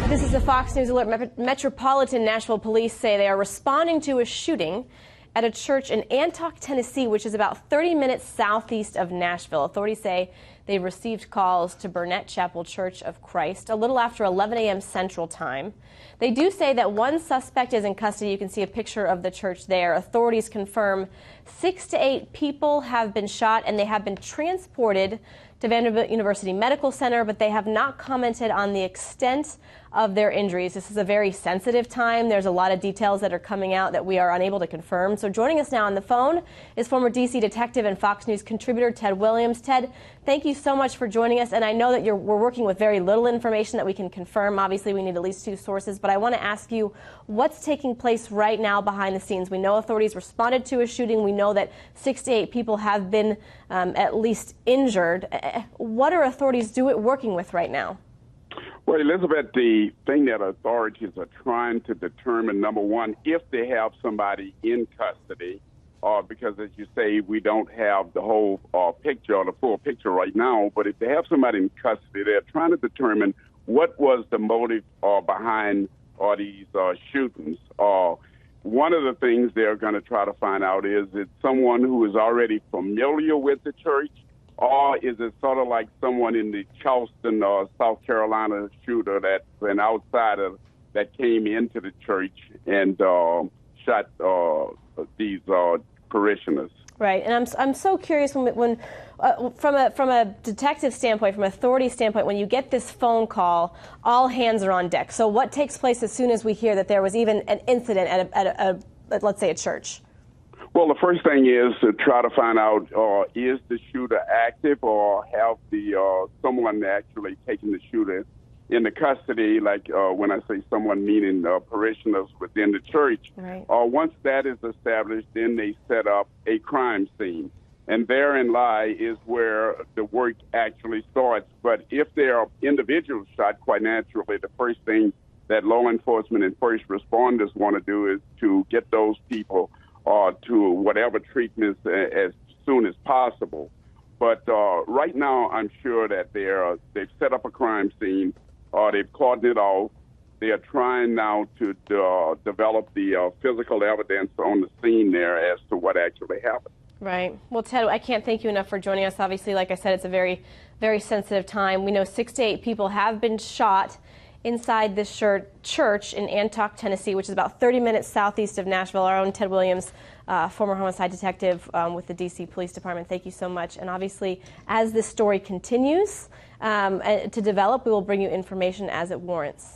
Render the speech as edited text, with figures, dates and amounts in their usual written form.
This is a Fox News alert. Metropolitan Nashville police say they are responding to a shooting at a church in Antioch, Tennessee, which is about 30 minutes southeast of Nashville. Authorities say they received calls to Burnett Chapel Church of Christ a little after 11 a.m. Central Time. They do say that one suspect is in custody. You can see a picture of the church there. Authorities confirm 6 to 8 people have been shot and they have been transported to Vanderbilt University Medical Center, but they have not commented on the extent of their injuries. This is a very sensitive time. There's a lot of details that are coming out that we are unable to confirm. So joining us now on the phone is former D.C. detective and Fox News contributor Ted Williams. Ted, thank you so much for joining us. And I know that we're working with very little information that we can confirm. Obviously, we need at least 2 sources. But I want to ask you what's taking place right now behind the scenes. We know authorities responded to a shooting. We know that 6 to 8 people have been at least injured. What are authorities working with right now? Well, Elizabeth, the thing that authorities are trying to determine, number one, if they have somebody in custody, because as you say, we don't have the whole picture or the full picture right now, but if they have somebody in custody, they're trying to determine what was the motive behind these shootings. One of the things they're going to try to find out is it someone who is already familiar with the church, or is it sort of like someone in the Charleston, South Carolina shooter that's an outsider that came into the church and shot these parishioners? Right, and I'm so curious when from a detective standpoint, from an authority standpoint, when you get this phone call, all hands are on deck. So what takes place as soon as we hear that there was even an incident at let's say a church? Well, the first thing is to try to find out, is the shooter active, or have the someone actually taken the shooter into custody, like when I say someone, meaning parishioners within the church. Right. Once that is established, then they set up a crime scene. And therein is where the work actually starts. But if there are individuals shot, quite naturally, the first thing that law enforcement and first responders want to do is to get those people to whatever treatments as soon as possible. But right now, I'm sure that they've set up a crime scene, they've cordoned it off. They are trying now to develop the physical evidence on the scene there as to what actually happened. Right. Well, Ted, I can't thank you enough for joining us. Obviously, like I said, it's a very, very sensitive time. We know 6 to 8 people have been shot inside this church in Antioch, Tennessee, which is about 30 minutes southeast of Nashville. Our own Ted Williams, former homicide detective with the D.C. Police Department. Thank you so much. And obviously, as this story continues to develop, we will bring you information as it warrants.